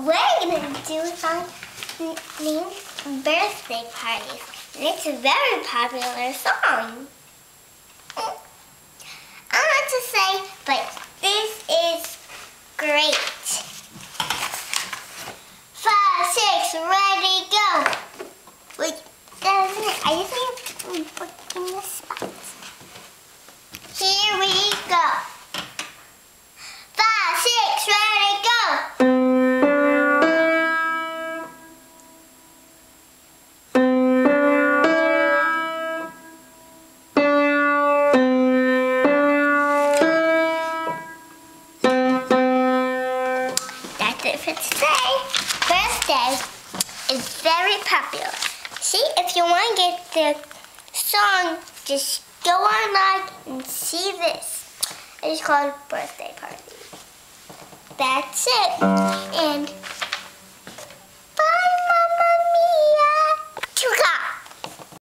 we're going to do a song named Birthday Parties. And it's a very popular song. I want to say, but this is great. 5, 6, ready, go. Wait, doesn't it? I just need to put in the spots. Here we go. 5, 6, ready, go. That's it for today. Birthday is very popular. See, if you want to get the song, just go online and see this. It's called Birthday Party. That's it. And